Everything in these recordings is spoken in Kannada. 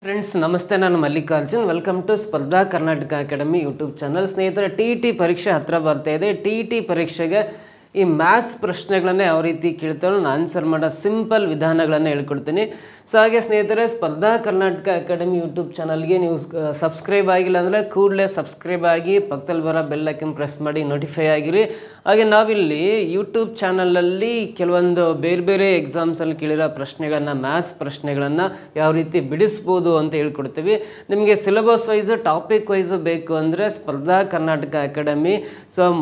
ಫ್ರೆಂಡ್ಸ್ ನಮಸ್ತೆ, ನಾನು ಮಲ್ಲಿಕಾರ್ಜುನ್. ವೆಲ್ಕಮ್ ಟು ಸ್ಪರ್ಧಾ ಕರ್ನಾಟಕ ಅಕಾಡೆಮಿ ಯೂಟ್ಯೂಬ್ ಚಾನಲ್. ಸ್ನೇಹಿತರೆ, ಟಿ ಪರೀಕ್ಷೆ ಹತ್ತಿರ ಬರ್ತಾ ಇದೆ. ಟಿ ಪರೀಕ್ಷೆಗೆ ಈ ಮ್ಯಾಥ್ಸ್ ಪ್ರಶ್ನೆಗಳನ್ನು ಯಾವ ರೀತಿ ಕೇಳ್ತಾರೋ ನಾನು ಆನ್ಸರ್ ಮಾಡೋ ಸಿಂಪಲ್ ವಿಧಾನಗಳನ್ನು ಹೇಳ್ಕೊಡ್ತೀನಿ. ಸೊ ಹಾಗೆ ಸ್ನೇಹಿತರೆ, ಸ್ಪರ್ಧಾ ಕರ್ನಾಟಕ ಅಕಾಡೆಮಿ ಯೂಟ್ಯೂಬ್ ಚಾನಲ್ಗೆ ನೀವು ಸಬ್ಸ್ಕ್ರೈಬ್ ಆಗಿಲ್ಲ ಅಂದರೆ ಕೂಡಲೇ ಸಬ್ಸ್ಕ್ರೈಬ್ ಆಗಿ ಪಕ್ಕದಲ್ಲಿ ಬರೋ ಬೆಲ್ ಐಕನ್ ಪ್ರೆಸ್ ಮಾಡಿ ನೋಟಿಫೈ ಆಗಿರಿ. ಹಾಗೆ ನಾವಿಲ್ಲಿ ಯೂಟ್ಯೂಬ್ ಚಾನಲಲ್ಲಿ ಕೆಲವೊಂದು ಬೇರೆ ಎಕ್ಸಾಮ್ಸಲ್ಲಿ ಕೇಳಿರೋ ಪ್ರಶ್ನೆಗಳನ್ನು, ಮ್ಯಾಥ್ಸ್ ಪ್ರಶ್ನೆಗಳನ್ನು ಯಾವ ರೀತಿ ಬಿಡಿಸ್ಬೋದು ಅಂತ ಹೇಳ್ಕೊಡ್ತೀವಿ. ನಿಮಗೆ ಸಿಲೆಬಸ್ ವೈಸು, ಟಾಪಿಕ್ ವೈಸು ಬೇಕು ಅಂದರೆ Spardha Karnataka academy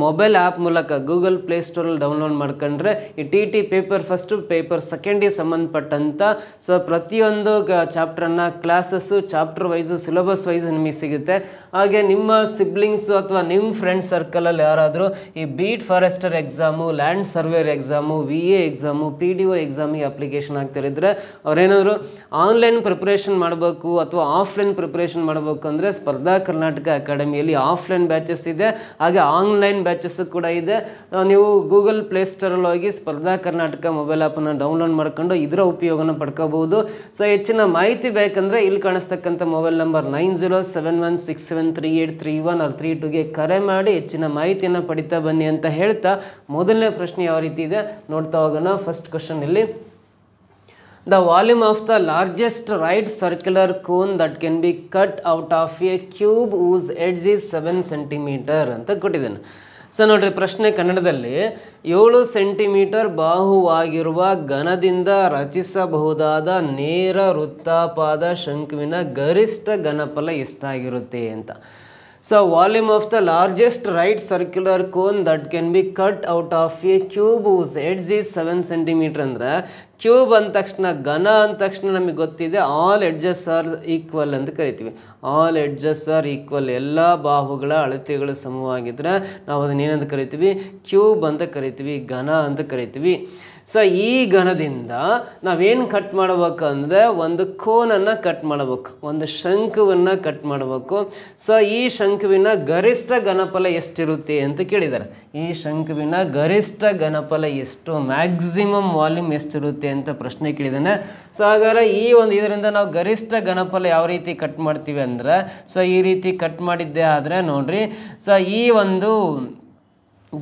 mobile app ಮೂಲಕ ಗೂಗಲ್ ಪ್ಲೇಸ್ಟೋರಲ್ಲಿ ಡೌನ್ಲೋಡ್ ಮಾಡ್ಕೊಂಡ್ರೆ ಈ ಟಿ ಪೇಪರ್ ಫಸ್ಟು, ಪೇಪರ್ ಸೆಕೆಂಡಿಗೆ ಸಂಬಂಧಪಟ್ಟಂಥ ಪ್ರತಿಯೊಂದು ಚಾಪ್ಟ್ರನ್ನು classes, chapter wise, syllabus wise ನಿಮಗೆ ಸಿಗುತ್ತೆ. ಹಾಗೆ ನಿಮ್ಮ ಸಿಬ್ಲಿಂಗ್ಸು ಅಥವಾ ನಿಮ್ಮ ಫ್ರೆಂಡ್ ಸರ್ಕಲಲ್ಲಿ ಯಾರಾದರೂ ಈ beat forester exam, land surveyor exam, VA exam, PDO ಎಕ್ಸಾಮಿಗೆ ಅಪ್ಲಿಕೇಶನ್ ಆಗ್ತಿರಿದ್ರೆ ಅವರೇನಾದರೂ ಆನ್ಲೈನ್ ಪ್ರಿಪ್ರೇಷನ್ ಮಾಡಬೇಕು ಅಥವಾ ಆಫ್ಲೈನ್ ಪ್ರಿಪ್ರೇಷನ್ ಮಾಡಬೇಕು ಅಂದರೆ ಸ್ಪರ್ಧಾ ಕರ್ನಾಟಕ ಅಕಾಡೆಮಿಯಲ್ಲಿ ಆಫ್ಲೈನ್ ಬ್ಯಾಚಸ್ ಇದೆ, ಹಾಗೆ ಆನ್ಲೈನ್ ಬ್ಯಾಚಸ್ಸು ಕೂಡ ಇದೆ. ನೀವು ಗೂಗಲ್ ಪ್ಲೇಸ್ಟೋರಲ್ಲಿ ಹೋಗಿ ಸ್ಪರ್ಧಾ ಕರ್ನಾಟಕ ಮೊಬೈಲ್ ಆ್ಯಪನ್ನು ಡೌನ್ಲೋಡ್ ಮಾಡ್ಕೊಂಡು ಇದರ ಉಪಯೋಗನ ಪಡ್ಕೋಬಹುದು. ಸೊ ಹೆಚ್ಚಿನ ಮಾಹಿತಿ ಬೇಕಂದರೆ ಇಲ್ಲಿ ಕಾಣಿಸ್ತಕ್ಕಂಥ ಮೊಬೈಲ್ ನಂಬರ್ 9071673831 or 32ಗೆ ಕರೆ ಮಾಡಿ ಹೆಚ್ಚಿನ ಮಾಹಿತಿಯನ್ನು ಪಡಿತಾ ಬನ್ನಿ ಅಂತ ಹೇಳ್ತಾ ಮೊದಲನೇ ಪ್ರಶ್ನೆ ಯಾವ ರೀತಿ ಇದೆ ನೋಡ್ತಾ ಹೋಗೋಣ. ಫಸ್ಟ್ ಕ್ವಶನ್ ಇಲ್ಲಿ, the volume of the largest right circular cone that can be cut out of a cube whose edge is 7 centimeter ಅಂತ ಕೊಟ್ಟಿದ್ದೇನೆ. ಸೊ ನೋಡ್ರಿ, ಪ್ರಶ್ನೆ ಕನ್ನಡದಲ್ಲಿ 7 ಸೆಂಟಿಮೀಟರ್ ಬಾಹುವಾಗಿರುವ ಘನದಿಂದ ರಚಿಸಬಹುದಾದ ನೇರ ವೃತ್ತಾಪಾದ ಶಂಕುವಿನ ಗರಿಷ್ಠ ಘನಫಲ ಎಷ್ಟಾಗಿರುತ್ತೆ ಅಂತ. So volume of the largest right circular cone that can be cut out of a cube whose edge is 7 centimetre ಅಂದರೆ ಕ್ಯೂಬ್ ಅಂದ ತಕ್ಷಣ, ಘನ ಅಂದ ತಕ್ಷಣ ನಮಗೆ ಗೊತ್ತಿದೆ ಆಲ್ ಎಡ್ಜಸ್ ಆರ್ ಈಕ್ವಲ್ ಅಂತ ಕರಿತೀವಿ. ಆಲ್ ಎಡ್ಜಸ್ ಆರ್ ಈಕ್ವಲ್, ಎಲ್ಲ ಬಾಹುಗಳ ಅಳತೆಗಳು ಸಮವಾಗಿದ್ದರೆ ನಾವು ಅದನ್ನ ಏನಂತ ಕರಿತೀವಿ? ಕ್ಯೂಬ್ ಅಂತ ಕರಿತೀವಿ, ಘನ ಅಂತ ಕರಿತೀವಿ. ಸೊ ಈ ಘನದಿಂದ ನಾವೇನು ಕಟ್ ಮಾಡಬೇಕು ಅಂದರೆ ಒಂದು ಕೋನನ್ನು ಕಟ್ ಮಾಡಬೇಕು, ಒಂದು ಶಂಕುವನ್ನು ಕಟ್ ಮಾಡಬೇಕು. ಸೊ ಈ ಶಂಕುವಿನ ಗರಿಷ್ಠ ಘನಫಲ ಎಷ್ಟಿರುತ್ತೆ ಅಂತ ಕೇಳಿದ್ದಾರೆ. ಈ ಶಂಕುವಿನ ಗರಿಷ್ಠ ಘನಫಲ ಎಷ್ಟು, ಮ್ಯಾಕ್ಸಿಮಮ್ ವಾಲ್ಯೂಮ್ ಎಷ್ಟಿರುತ್ತೆ ಅಂತ ಪ್ರಶ್ನೆ ಕೇಳಿದ್ದಾನೆ. ಸೊ ಹಾಗಾದ್ರೆ ಈ ಒಂದು ಇದರಿಂದ ನಾವು ಗರಿಷ್ಠ ಘನಫಲ ಯಾವ ರೀತಿ ಕಟ್ ಮಾಡ್ತೀವಿ ಅಂದರೆ, ಸೊ ಈ ರೀತಿ ಕಟ್ ಮಾಡಿದ್ದೆ ಆದರೆ ನೋಡ್ರಿ, ಸೊ ಈ ಒಂದು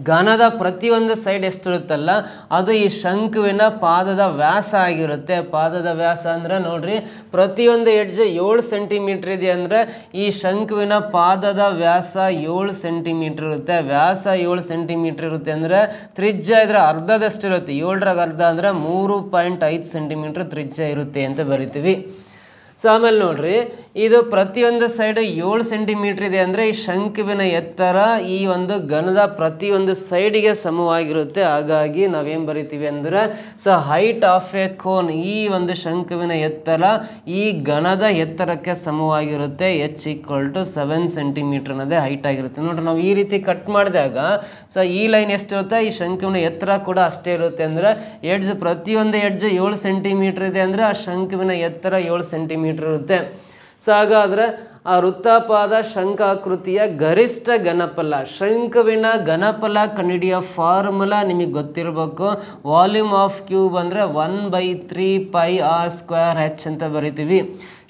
ಘನದ ಪ್ರತಿಯೊಂದು ಸೈಡ್ ಎಷ್ಟಿರುತ್ತಲ್ಲ ಅದು ಈ ಶಂಕುವಿನ ಪಾದದ ವ್ಯಾಸ ಆಗಿರುತ್ತೆ. ಪಾದದ ವ್ಯಾಸ ಅಂದರೆ ನೋಡ್ರಿ, ಪ್ರತಿಯೊಂದು ಎಡ್ಜ್ 7 ಸೆಂಟಿಮೀಟರ್ ಇದೆ ಅಂದರೆ ಈ ಶಂಕುವಿನ ಪಾದದ ವ್ಯಾಸ 7 ಸೆಂಟಿಮೀಟರ್ ಇರುತ್ತೆ. ವ್ಯಾಸ 7 ಸೆಂಟಿಮೀಟರ್ ಇರುತ್ತೆ ಅಂದರೆ ತ್ರಿಜ್ಯ ಇದ್ರೆ ಅರ್ಧದಷ್ಟು ಇರುತ್ತೆ. 7ರ ಅರ್ಧ ಅಂದರೆ 3.5 ಸೆಂಟಿಮೀಟರ್ ತ್ರಿಜ್ಯ ಇರುತ್ತೆ ಅಂತ ಬರಿತೀವಿ. ಸೊ ಆಮೇಲೆ ನೋಡ್ರಿ, ಇದು ಪ್ರತಿಯೊಂದು ಸೈಡ್ 7 ಸೆಂಟಿಮೀಟರ್ ಇದೆ ಅಂದರೆ ಈ ಶಂಕುವಿನ ಎತ್ತರ ಈ ಒಂದು ಘನದ ಪ್ರತಿಯೊಂದು ಸೈಡಿಗೆ ಸಮವಾಗಿರುತ್ತೆ. ಹಾಗಾಗಿ ನಾವೇನು ಬರಿತೀವಿ ಅಂದರೆ, so height of A cone, ಈ ಒಂದು ಶಂಕುವಿನ ಎತ್ತರ ಈ ಘನದ ಎತ್ತರಕ್ಕೆ ಸಮವಾಗಿರುತ್ತೆ. H=7 ಸೆಂಟಿಮೀಟರ್ ಅನ್ನೋದೇ ಹೈಟ್ ಆಗಿರುತ್ತೆ. ನೋಡ್ರಿ, ನಾವು ಈ ರೀತಿ ಕಟ್ ಮಾಡಿದಾಗ ಸೊ ಈ ಲೈನ್ ಎಷ್ಟಿರುತ್ತೆ, ಈ ಶಂಕುವಿನ ಎತ್ತರ ಕೂಡ ಅಷ್ಟೇ ಇರುತ್ತೆ. ಅಂದರೆ ಎಡ್ಜ್, ಪ್ರತಿಯೊಂದು ಎಡ್ಜ್ 7 ಸೆಂಟಿಮೀಟರ್ ಇದೆ ಅಂದರೆ ಆ ಶಂಕುವಿನ ಎತ್ತರ 7 ಸೆಂಟಿಮೀಟರ್ ಇರುತ್ತೆ. ಸೊ ಹಾಗಾದರೆ ಆ ವೃತ್ತಾಪಾದ ಶಂಕಾಕೃತಿಯ ಗರಿಷ್ಠ ಘನಫಲ, ಶಂಕುವಿನ ಘನಫಲ ಕಂಡುಹಿಡಿಯೋ ಫಾರ್ಮುಲಾ ನಿಮಗೆ ಗೊತ್ತಿರಬೇಕು. ವಾಲ್ಯೂಮ್ ಆಫ್ ಕ್ಯೂಬ್ ಅಂದರೆ 1/3πr² ಅಂತ ಬರಿತೀವಿ.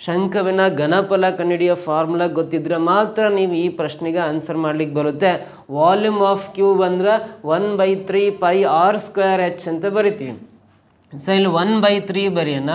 ಶಂಕುವಿನ ಘನಫಲ ಕಂಡುಹಿಡಿಯೋ ಫಾರ್ಮುಲಾ ಗೊತ್ತಿದ್ರೆ ಮಾತ್ರ ನೀವು ಈ ಪ್ರಶ್ನೆಗೆ ಆನ್ಸರ್ ಮಾಡ್ಲಿಕ್ಕೆ ಬರುತ್ತೆ. ವಾಲ್ಯೂಮ್ ಆಫ್ ಕ್ಯೂಬ್ ಅಂದರೆ 1/3πr² ಅಂತ ಬರಿತೀವಿ. ಸೊ ಇಲ್ಲಿ 1/3 ಬರೆಯೋಣ.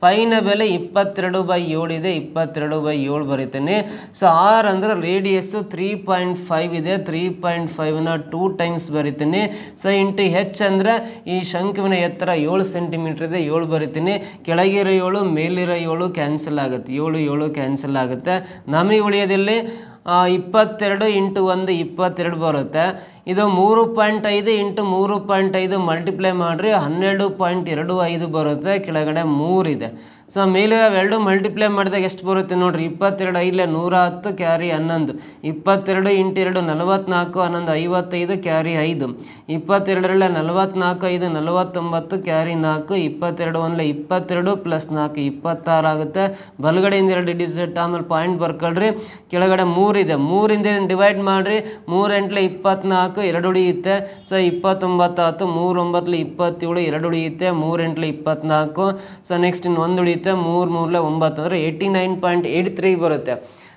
ಪೈನ ಬೆಲೆ 22/7 ಇದೆ, 22/7 ಬರೀತೇನೆ. ಸೊ ಆರ್ ಅಂದರೆ ರೇಡಿಯಸ್ಸು 3.5 ಇದೆ, 3.5ನ 2 ಟೈಮ್ಸ್ ಬರಿತೀನಿ. ಸೊ ಇಂಟು ಹೆಚ್ ಅಂದರೆ ಈ ಶಂಕುವಿನ ಎತ್ತರ 7 ಸೆಂಟಿಮೀಟರ್ ಇದೆ, 7 ಬರಿತೀನಿ. ಕೆಳಗಿರೋ 7 ಮೇಲಿರೋ 7 ಕ್ಯಾನ್ಸಲ್ ಆಗುತ್ತೆ, 7 ಕ್ಯಾನ್ಸಲ್ ಆಗುತ್ತೆ. ನಮಗೆ ಉಳಿಯೋದಲ್ಲಿ 22 ಇಂಟು 1 22 ಬರುತ್ತೆ. ಇದು 3.5 ಇಂಟು 3.5 ಮಲ್ಟಿಪ್ಲೈ ಮಾಡಿರಿ 12.25 ಬರುತ್ತೆ. ಕೆಳಗಡೆ 3 ಇದೆ. ಸೊ ಮೇಲೆ ಅವೆರಡು ಮಲ್ಟಿಪ್ಲೈ ಮಾಡಿದಾಗ ಎಷ್ಟು ಬರುತ್ತೆ ನೋಡ್ರಿ, 22 ಇಲ್ಲೇ 110 carry 11, 22 into 2 44, 11 55 carry 5, 22ರಲ್ಲಿ 44 5 49 carry 4, 22 1 22 plus 4 26 ಆಗುತ್ತೆ. ಬಲಗಡೆಯಿಂದ 2 ಡಿಜಿಟ್ ಆಮೇಲೆ ಪಾಯಿಂಟ್ ಬರ್ಕೊಳ್ರಿ. ಕೆಳಗಡೆ 3 ಇದೆ, 3ರಿಂದ ಡಿವೈಡ್ ಮಾಡಿರಿ, 3 8 24 2 ಉಳಿಯುತ್ತೆ. ಸೊ 29 ಆಯ್ತು, 3 9 27 2 ಉಳಿಯುತ್ತೆ, 3 8 24. ಸೊ ನೆಕ್ಸ್ಟ್ ಇನ್ನು 1 ಉಳಿಯುತ್ತೆ. ನಿಯಮಿತ 3 3 9 ಅಂದರೆ 89.83 ಬರುತ್ತೆ.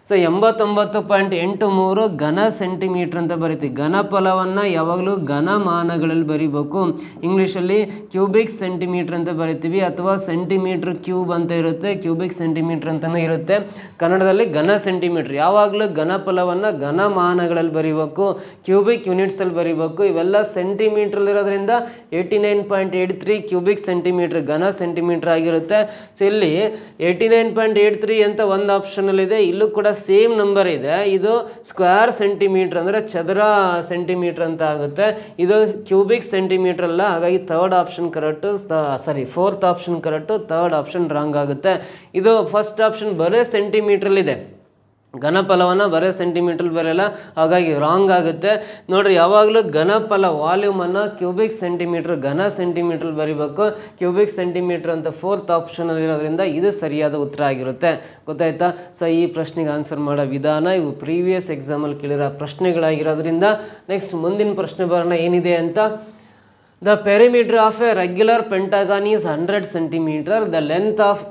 ಸೊ 89.83 ಘನ ಸೆಂಟಿಮೀಟ್ರ್ ಅಂತ ಬರಿತೀವಿ. ಘನಫಲವನ್ನು ಯಾವಾಗಲೂ ಘನಮಾನಗಳಲ್ಲಿ ಬರಿಬೇಕು. ಇಂಗ್ಲೀಷಲ್ಲಿ ಕ್ಯೂಬಿಕ್ ಸೆಂಟಿಮೀಟ್ರ್ ಅಂತ ಬರಿತೀವಿ, ಅಥವಾ ಸೆಂಟಿಮೀಟ್ರ್ ಕ್ಯೂಬ್ ಅಂತ ಇರುತ್ತೆ, ಕ್ಯೂಬಿಕ್ ಸೆಂಟಿಮೀಟ್ರ್ ಅಂತಲೇ ಇರುತ್ತೆ. ಕನ್ನಡದಲ್ಲಿ ಘನ ಸೆಂಟಿಮೀಟ್ರ್. ಯಾವಾಗಲೂ ಘನಫಲವನ್ನು ಘನಮಾನಗಳಲ್ಲಿ ಬರಿಬೇಕು, ಕ್ಯೂಬಿಕ್ ಯೂನಿಟ್ಸಲ್ಲಿ ಬರಿಬೇಕು. ಇವೆಲ್ಲ ಸೆಂಟಿಮೀಟ್ರಲ್ಲಿರೋದ್ರಿಂದ 89.83 ಕ್ಯೂಬಿಕ್ ಸೆಂಟಿಮೀಟ್ರ್ ಘನ ಸೆಂಟಿಮೀಟ್ರ್ ಆಗಿರುತ್ತೆ. ಸೊ ಇಲ್ಲಿ 89.83 ಅಂತ ಒಂದು ಆಪ್ಷನಲ್ಲಿದೆ, ಇಲ್ಲೂ ಕೂಡ ಸೇಮ್ ನಂಬರ್ ಇದೆ. ಇದು ಸ್ಕ್ವೇರ್ ಸೆಂಟಿಮೀಟ್ರ್ ಅಂದರೆ ಚದರ ಸೆಂಟಿಮೀಟ್ರ್ ಅಂತ ಆಗುತ್ತೆ. ಇದು ಕ್ಯೂಬಿಕ್ ಸೆಂಟಿಮೀಟ್ರ್ ಅಲ್ಲ, ಹಾಗಾಗಿ third option correct, fourth option correct, third option wrong ಆಗುತ್ತೆ. ಇದು ಫಸ್ಟ್ ಆಪ್ಷನ್ ಬರೀ ಸೆಂಟಿಮೀಟ್ರಲ್ಲಿದೆ, ಘನಫಲವನ್ನು ಬರೀ ಸೆಂಟಿಮೀಟ್ರಲ್ಲಿ ಬರೆಯಲ್ಲ, ಹಾಗಾಗಿ ರಾಂಗ್ ಆಗುತ್ತೆ. ನೋಡಿರಿ, ಯಾವಾಗಲೂ ಘನಫಲ ವಾಲ್ಯೂಮನ್ನು ಕ್ಯೂಬಿಕ್ ಸೆಂಟಿಮೀಟ್ರ್ ಘನ ಸೆಂಟಿಮೀಟ್ರಲ್ಲಿ ಬರಿಬೇಕು. ಕ್ಯೂಬಿಕ್ ಸೆಂಟಿಮೀಟ್ರ್ ಅಂತ ಫೋರ್ತ್ ಆಪ್ಷನಲ್ಲಿ ಇರೋದ್ರಿಂದ ಇದು ಸರಿಯಾದ ಉತ್ತರ ಆಗಿರುತ್ತೆ. ಗೊತ್ತಾಯ್ತಾ? ಸೊ ಈ ಪ್ರಶ್ನೆಗೆ ಆನ್ಸರ್ ಮಾಡೋ ವಿಧಾನ ಇವು ಪ್ರೀವಿಯಸ್ ಎಕ್ಸಾಮಲ್ಲಿ ಕೇಳಿರೋ ಪ್ರಶ್ನೆಗಳಾಗಿರೋದ್ರಿಂದ ನೆಕ್ಸ್ಟ್ ಮುಂದಿನ ಪ್ರಶ್ನೆ ಬರೋಣ ಏನಿದೆ ಅಂತ. The perimeter of a regular pentagon is 100 centimeter. The length of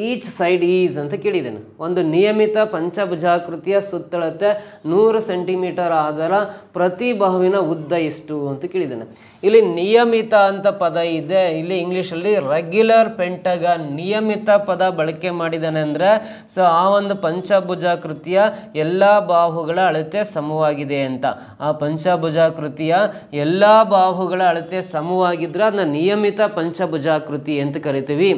each side is ಅಂತ ಕೇಳಿದ್ದೇನೆ. ಒಂದು ನಿಯಮಿತ ಪಂಚಭುಜಾಕೃತಿಯ ಸುತ್ತಳತೆ 100 ಸೆಂಟಿಮೀಟರ್ ಆದರ ಪ್ರತಿ ಬಾಹುವಿನ ಉದ್ದ ಎಷ್ಟು ಅಂತ ಕೇಳಿದ್ದೇನೆ. ಇಲ್ಲಿ ನಿಯಮಿತ ಅಂತ ಪದ ಇದೆ, ಇಲ್ಲಿ ಇಂಗ್ಲೀಷಲ್ಲಿ ರೆಗ್ಯುಲರ್ ಪೆಂಟಗಾನ್ ನಿಯಮಿತ ಪದ ಬಳಕೆ ಮಾಡಿದ್ದಾನೆ ಅಂದರೆ ಸೊ ಆ ಒಂದು ಪಂಚಭುಜಾಕೃತಿಯ ಎಲ್ಲ ಬಾಹುಗಳ ಅಳತೆ ಸಮವಾಗಿದೆ ಅಂತ. ಆ ಪಂಚಭುಜಾಕೃತಿಯ ಎಲ್ಲ ಬಾಹುಗಳ ಅಳತೆ ಸಮವಾಗಿದ್ರೆ ಅದನ್ನ ನಿಯಮಿತ ಪಂಚಭುಜಾಕೃತಿ ಅಂತ ಕರಿತೀವಿ.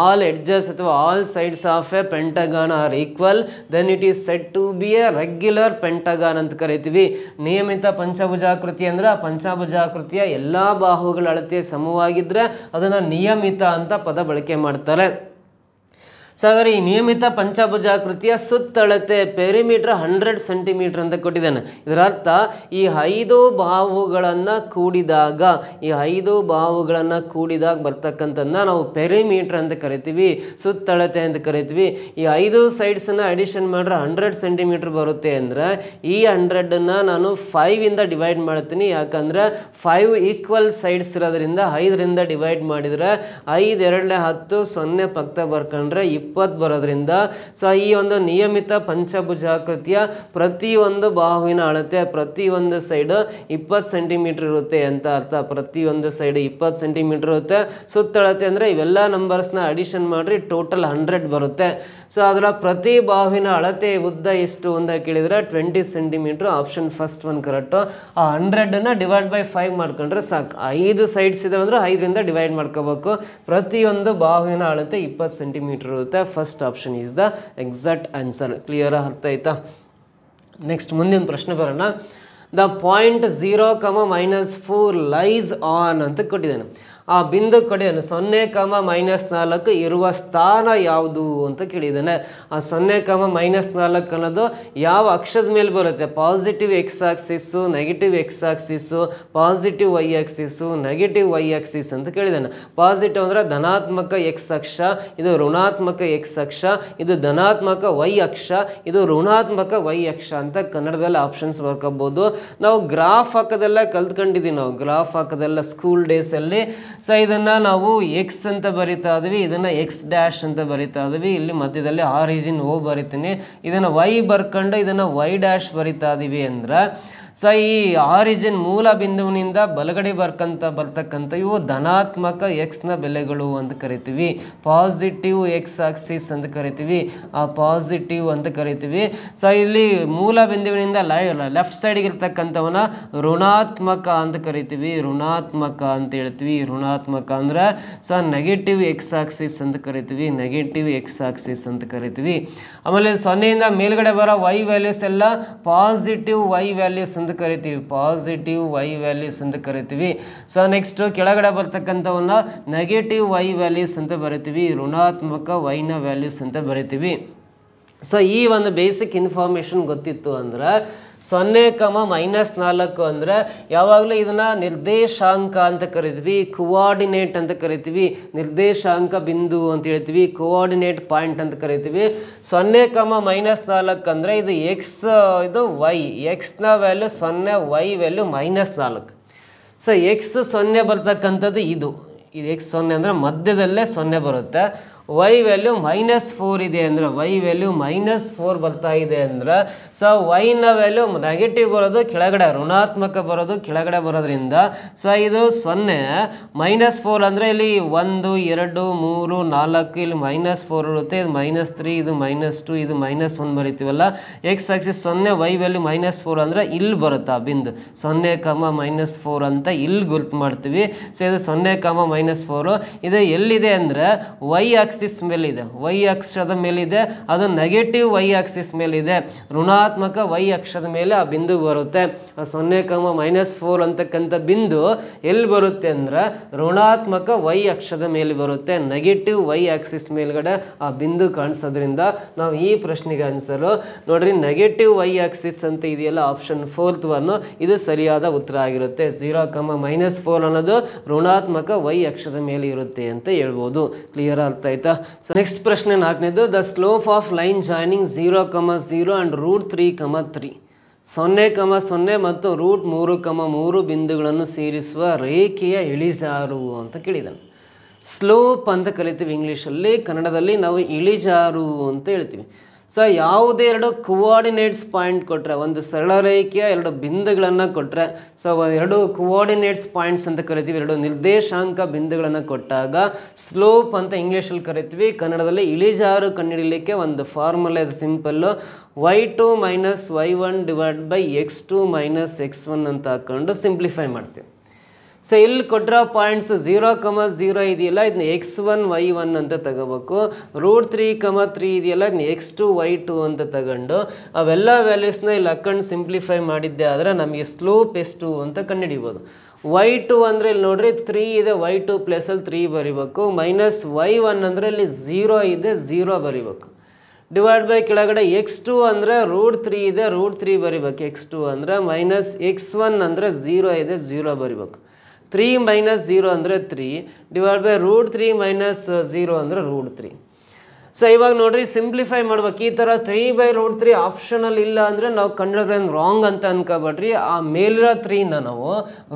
ಆಲ್ ಎಡ್ಜಸ್ ಅಥವಾ all sides of a pentagon are equal, then it is said to be a regular pentagon ಅಂತ ಕರಿತೀವಿ. ನಿಯಮಿತ ಪಂಚಭುಜಾಕೃತಿ ಅಂದ್ರೆ ಆ ಪಂಚಭುಜಾಕೃತಿಯ ಎಲ್ಲಾ ಬಾಹುಗಳ ಅಳತೆ ಸಮವಾಗಿದ್ರೆ ಅದನ್ನ ನಿಯಮಿತ ಅಂತ ಪದ ಬಳಕೆ ಮಾಡ್ತಾರೆ. ಸೊ ಹಾಗಾದ್ರೆ ಈ ನಿಯಮಿತ ಪಂಚಭುಜಾಕೃತಿಯ ಸುತ್ತಳತೆ ಪೆರಿಮೀಟರ್ 100 ಸೆಂಟಿಮೀಟರ್ ಅಂತ ಕೊಟ್ಟಿದ್ದಾನೆ. ಇದರ ಅರ್ಥ ಈ 5 ಬಾಹುಗಳನ್ನು ಕೂಡಿದಾಗ ಬರ್ತಕ್ಕಂಥದ್ದನ್ನ ನಾವು ಪೆರಿಮೀಟರ್ ಅಂತ ಕರಿತೀವಿ, ಸುತ್ತಳತೆ ಅಂತ ಕರಿತೀವಿ. ಈ 5 ಸೈಡ್ಸನ್ನು ಅಡಿಷನ್ ಮಾಡಿದ್ರೆ 100 ಸೆಂಟಿಮೀಟರ್ ಬರುತ್ತೆ ಅಂದರೆ ಈ 100ನ್ನು ನಾನು 5ಇಂದ ಡಿವೈಡ್ ಮಾಡ್ತೀನಿ. ಯಾಕಂದರೆ 5 ಈಕ್ವಲ್ ಸೈಡ್ಸ್ ಇರೋದ್ರಿಂದ 5ರಿಂದ ಡಿವೈಡ್ ಮಾಡಿದರೆ 5 2 10 0 ಪಕ್ಕ ಬರ್ಕೊಂಡ್ರೆ 20 ಬರೋದ್ರಿಂದ ಸೊ ಈ ಒಂದು ನಿಯಮಿತ ಪಂಚಭುಜಾಕೃತಿಯ ಪ್ರತಿಯೊಂದು ಬಾಹುವಿನ ಅಳತೆ ಪ್ರತಿಯೊಂದು ಸೈಡ್ 20 ಸೆಂಟಿಮೀಟರ್ ಇರುತ್ತೆ ಅಂತ ಅರ್ಥ. ಪ್ರತಿಯೊಂದು ಸೈಡ್ 20 ಸೆಂಟಿಮೀಟರ್ ಇರುತ್ತೆ. ಸುತ್ತಳತೆ ಅಂದರೆ ಇವೆಲ್ಲ ನಂಬರ್ಸ್ನ ಅಡಿಷನ್ ಮಾಡ್ರಿ ಟೋಟಲ್ 100 ಬರುತ್ತೆ. ಸೊ ಅದರ ಪ್ರತಿ ಬಾಹುವಿನ ಅಳತೆ ಉದ್ದ ಎಷ್ಟು ಅಂತ ಕೇಳಿದರೆ 20 centimetre. Option first one correct. ಆ 100ನ್ನು ಡಿವೈಡ್ ಬೈ 5 ಮಾಡ್ಕೊಂಡ್ರೆ ಸಾಕು. 5 ಸೈಡ್ಸ್ ಇದೆ ಅಂದರೆ 5ರಿಂದ ಡಿವೈಡ್ ಮಾಡ್ಕೋಬೇಕು. ಪ್ರತಿಯೊಂದು ಬಾಹುವಿನ ಅಳತೆ 20 ಸೆಂಟಿಮೀಟರ್ ಇರುತ್ತೆ. First option is the exact answer. Clear ಅರ್ಥ ಆಯ್ತಾ? ನೆಕ್ಸ್ಟ್ ಮುಂದಿನ ಪ್ರಶ್ನೆ ಬರೋಣ. ದ ಪಾಯಿಂಟ್ 0, -4 ಲೈಸ್ ಆನ್ ಅಂತ ಕೊಟ್ಟಿದ್ದಾನೆ. ಆ ಬಿಂದು ಕೊಡಿದ್ದಾನೆ 0, -4 ಇರುವ ಸ್ಥಾನ ಯಾವುದು ಅಂತ ಕೇಳಿದ್ದಾನೆ. ಆ 0, -4 ಅನ್ನೋದು ಯಾವ ಅಕ್ಷದ ಮೇಲೆ ಬರುತ್ತೆ? Positive X axis, negative X axis, positive Y axis, negative Y axis ಅಂತ ಕೇಳಿದ್ದಾನೆ. ಪಾಸಿಟಿವ್ ಅಂದರೆ ಧನಾತ್ಮಕ ಎಕ್ಸ್ ಅಕ್ಷ, ಇದು ಋಣಾತ್ಮಕ ಎಕ್ಸ್ ಅಕ್ಷ, ಇದು ಧನಾತ್ಮಕ ವೈ ಅಕ್ಷ, ಇದು ಋಣಾತ್ಮಕ ವೈ ಅಕ್ಷ ಅಂತ ಕನ್ನಡದಲ್ಲಿ ಆಪ್ಷನ್ಸ್ ಬರ್ಕೋಬಹುದು. ನಾವು ಗ್ರಾಫ್ ಹಾಕೋದೆಲ್ಲ ಕಲ್ತ್ಕೊಂಡಿದ್ದೀವಿ. ನಾವು ಗ್ರಾಫ್ ಹಾಕೋದೆಲ್ಲ ಸ್ಕೂಲ್ ಡೇಸಲ್ಲಿ. ಸೊ ಇದನ್ನು ನಾವು ಎಕ್ಸ್ ಅಂತ ಬರಿತಾ ಇದ್ವಿ, ಇದನ್ನು ಎಕ್ಸ್ ಡ್ಯಾಶ್ ಅಂತ ಬರಿತಾ ಇದ್ವಿ. ಇಲ್ಲಿ ಮಧ್ಯದಲ್ಲಿ ಆರಿಜಿನ್ ಓ ಬರಿತೀನಿ, ಇದನ್ನು ವೈ ಬರ್ಕೊಂಡು ಇದನ್ನು ವೈ ಡ್ಯಾಶ್ ಬರಿತಾ ಇದೀವಿ ಅಂದ್ರೆ ಸೊ ಈ ಆರಿಜಿನ್ ಮೂಲ ಬಿಂದುವಿನಿಂದ ಬಲಗಡೆ ಬರ್ತಕ್ಕಂಥ ಇವು ಧನಾತ್ಮಕ ಎಕ್ಸ್ನ ಬೆಲೆಗಳು ಅಂತ ಕರಿತೀವಿ. ಪಾಸಿಟಿವ್ ಎಕ್ಸ್ ಆಕ್ಸಿಸ್ ಅಂತ ಕರಿತೀವಿ, ಆ ಪಾಸಿಟಿವ್ ಅಂತ ಕರಿತೀವಿ. ಸೊ ಇಲ್ಲಿ ಮೂಲ ಬಿಂದುವಿನಿಂದ ಲೆಫ್ಟ್ ಸೈಡ್ಗೆ ಇರ್ತಕ್ಕಂಥವನ್ನ ಋಣಾತ್ಮಕ ಅಂತ ಕರಿತೀವಿ, ಋಣಾತ್ಮಕ ಅಂತ ಹೇಳ್ತೀವಿ. ಋಣಾತ್ಮಕ ಅಂದರೆ ಸೊ ನೆಗೆಟಿವ್ ಎಕ್ಸ್ ಆಕ್ಸಿಸ್ ಅಂತ ಕರಿತೀವಿ, ನೆಗೆಟಿವ್ ಎಕ್ಸ್ ಆಕ್ಸಿಸ್ ಅಂತ ಕರಿತೀವಿ. ಆಮೇಲೆ 0ಯಿಂದ ಮೇಲ್ಗಡೆ ಬರೋ ವೈ ವ್ಯಾಲ್ಯೂಸ್ ಎಲ್ಲ ಪಾಸಿಟಿವ್ ವೈ ವ್ಯಾಲ್ಯೂಸ್ ಅಂತ ಕರಿತೀವಿ, ಪಾಸಿಟಿವ್ ವೈ ವ್ಯಾಲ್ಯೂಸ್ ಅಂತ ಕರಿತೀವಿ. ಸೊ ನೆಕ್ಸ್ಟ್ ಕೆಳಗಡೆ ಬರ್ತಕ್ಕಂಥವನ್ನ ನೆಗೆಟಿವ್ ವೈ ವ್ಯಾಲ್ಯೂಸ್ ಅಂತ ಬರಿತೀವಿ, ಋಣಾತ್ಮಕ ವೈನ ವ್ಯಾಲ್ಯೂಸ್ ಅಂತ ಬರಿತೀವಿ. ಸೊ ಈ ಒಂದು ಬೇಸಿಕ್ ಇನ್ಫಾರ್ಮೇಷನ್ ಗೊತ್ತಿತ್ತು ಅಂದರೆ 0, -4 ಅಂದರೆ ಯಾವಾಗಲೂ ಇದನ್ನು ನಿರ್ದೇಶಾಂಕ ಅಂತ ಕರಿತೀವಿ, ಕೋಆರ್ಡಿನೇಟ್ ಅಂತ ಕರಿತೀವಿ, ನಿರ್ದೇಶಾಂಕ ಬಿಂದು ಅಂತ ಹೇಳ್ತೀವಿ, ಕೋಆರ್ಡಿನೇಟ್ ಪಾಯಿಂಟ್ ಅಂತ ಕರಿತೀವಿ. 0, -4 ಅಂದರೆ ಇದು ಎಕ್ಸ್, ಇದು ವೈ, ಎಕ್ಸ್ನ value 0, Y value -4. So X 0 ಬರ್ತಕ್ಕಂಥದ್ದು ಇದು ಎಕ್ಸ್ 0 ಅಂದರೆ ಮಧ್ಯದಲ್ಲೇ 0 ಬರುತ್ತೆ. ವೈ ವ್ಯಾಲ್ಯೂ -4 ಇದೆ ಅಂದರೆ ವೈ ವ್ಯಾಲ್ಯೂ -4 ಬರ್ತಾ ಇದೆ ಅಂದರೆ ಸೊ ವೈನ ವ್ಯಾಲ್ಯೂ ನೆಗೆಟಿವ್ ಬರೋದು ಕೆಳಗಡೆ, ಋಣಾತ್ಮಕ ಬರೋದು ಕೆಳಗಡೆ ಬರೋದ್ರಿಂದ ಸೊ ಇದು 0 -4 ಅಂದರೆ ಇಲ್ಲಿ 1 2 3 4 ಇಲ್ಲಿ -4 ಇರುತ್ತೆ, ಇದು -3 ಇದು -2 ಇದು -1 ಬರಿತೀವಲ್ಲ. ಎಕ್ಸ್ ಆಕ್ಸಿಸ್ 0 ವೈ ವ್ಯಾಲ್ಯೂ -4 ಅಂದರೆ ಇಲ್ಲಿ ಬರುತ್ತೆ ಆ ಬಿಂದು 0, -4 ಅಂತ ಇಲ್ಲಿ ಗುರ್ತು ಮಾಡ್ತೀವಿ. ಸೊ ಇದು 0, -4 ಇದು ಎಲ್ಲಿದೆ ಅಂದರೆ ವೈ ಆಕ್ಸಿಸ್ ಮೇಲಿದೆ, ವೈ ಅಕ್ಷದ ಮೇಲಿದೆ, ಅದು ನೆಗೆಟಿವ್ ವೈ ಆಕ್ಸಿಸ್ ಮೇಲಿದೆ, ಋಣಾತ್ಮಕ ವೈ ಅಕ್ಷದ ಮೇಲೆ ಆ ಬಿಂದು ಬರುತ್ತೆ. 0, -4 ಅಂತಕ್ಕಂಥ ಬಿಂದು ಎಲ್ಲಿ ಬರುತ್ತೆ ಅಂದರೆ ಋಣಾತ್ಮಕ ವೈ ಅಕ್ಷದ ಮೇಲೆ ಬರುತ್ತೆ, ನೆಗೆಟಿವ್ ವೈ ಆಕ್ಸಿಸ್ ಮೇಲ್ಗಡೆ ಆ ಬಿಂದು ಕಾಣಿಸೋದ್ರಿಂದ ನಾವು ಈ ಪ್ರಶ್ನೆಗೆ ಆನ್ಸರು ನೋಡ್ರಿ ನೆಗೆಟಿವ್ ವೈ ಆಕ್ಸಿಸ್ ಅಂತ ಇದೆಯಲ್ಲ ಆಪ್ಷನ್ 4th ಒನ್ ಇದು ಸರಿಯಾದ ಉತ್ತರ ಆಗಿರುತ್ತೆ. 0, -4 ಅನ್ನೋದು ಋಣಾತ್ಮಕ ವೈ ಅಕ್ಷದ ಮೇಲೆ ಇರುತ್ತೆ ಅಂತ ಹೇಳ್ಬೋದು. ಕ್ಲಿಯರ್ ಅರ್ಥ ಆಯ್ತಾ? ಸೊ ನೆಕ್ಸ್ಟ್ ಪ್ರಶ್ನೆ 4ನೇದು, the slope of line joining 0, 0 and √3, 3 0, 0 ಮತ್ತು √3, 3 ಬಿಂದುಗಳನ್ನು ಸೇರಿಸುವ ರೇಖೆಯ ಇಳಿಜಾರು ಅಂತ ಕೇಳಿದ್ದಾನೆ. ಸ್ಲೋಪ್ ಅಂತ ಕರಿತೀವಿ ಇಂಗ್ಲೀಷಲ್ಲಿ, ಕನ್ನಡದಲ್ಲಿ ನಾವು ಇಳಿಜಾರು ಅಂತ ಹೇಳ್ತೀವಿ. ಸೊ ಯಾವುದೇ ಎರಡು ಕೋಆರ್ಡಿನೇಟ್ಸ್ ಪಾಯಿಂಟ್ ಕೊಟ್ಟರೆ, ಒಂದು ಸರಳ ರೇಖೆಯ ಎರಡು ಬಿಂದುಗಳನ್ನು ಕೊಟ್ಟರೆ, ಸೊ ಎರಡು ಕೋಆರ್ಡಿನೇಟ್ಸ್ ಪಾಯಿಂಟ್ಸ್ ಅಂತ ಕರಿತೀವಿ, ಎರಡು ನಿರ್ದೇಶಾಂಕ ಬಿಂದುಗಳನ್ನು ಕೊಟ್ಟಾಗ ಸ್ಲೋಪ್ ಅಂತ ಇಂಗ್ಲೀಷಲ್ಲಿ ಕರಿತೀವಿ. ಕನ್ನಡದಲ್ಲಿ ಇಳಿಜಾರು ಕಂಡುಹಿಡಲಿಕ್ಕೆ ಒಂದು ಫಾರ್ಮುಲಾ ಇದು simple, y2 - y1 / x2 - x1 ಅಂತ ಹಾಕೊಂಡು ಸಿಂಪ್ಲಿಫೈ ಮಾಡ್ತೀವಿ. ಸೊ ಇಲ್ಲಿ ಕೊಟ್ಟಿರೋ ಪಾಯಿಂಟ್ಸ್ 0, 0 ಇದೆಯಲ್ಲ ಇದನ್ನ x1 y1 ಅಂತ ತಗೋಬೇಕು, √3, 3 ಇದೆಯಲ್ಲ ಇದನ್ನ x2 y2 ಅಂತ ತಗೊಂಡು ಅವೆಲ್ಲ ವ್ಯಾಲ್ಯೂಸ್ನ ಇಲ್ಲಿ ಹಾಕೊಂಡು ಸಿಂಪ್ಲಿಫೈ ಮಾಡಿದ್ದೆ ಆದರೆ ನಮಗೆ ಸ್ಲೋಪ್ ಎಷ್ಟು ಅಂತ ಕಂಡುಹಿಡಿಬೋದು. y2 ಅಂದರೆ ಇಲ್ಲಿ ನೋಡ್ರಿ 3 ಇದೆ, y2 ಪ್ಲೇಸಲ್ಲಿ 3 ಬರಿಬೇಕು, -y1 ಅಂದರೆ ಇಲ್ಲಿ 0 ಇದೆ, 0 ಬರಿಬೇಕು, ಡಿವೈಡ್ ಬೈ ಕೆಳಗಡೆ x2 ಅಂದರೆ √3 ಇದೆ, √3 ಬರಿಬೇಕು, x2 ಅಂದರೆ -x1 ಅಂದರೆ 0 ಇದೆ, 0 ಬರಿಬೇಕು, 3 - 0 ಅಂದರೆ 3 ಡಿವೈಡ್ ಬೈ √3 - 0 ಅಂದರೆ √3. ಸೊ ಇವಾಗ ನೋಡ್ರಿ ಸಿಂಪ್ಲಿಫೈ ಮಾಡ್ಬೇಕು. ಈ ಥರ 3/√3 ಆಪ್ಷನಲ್ಲಿ ಇಲ್ಲ ಅಂದರೆ ನಾವು ಕಂಡಿರೋದೇನು ರಾಂಗ್ ಅಂತ ಅನ್ಕೋಬೇಡ್ರಿ. ಆ ಮೇಲಿರೋ 3ನ ನಾವು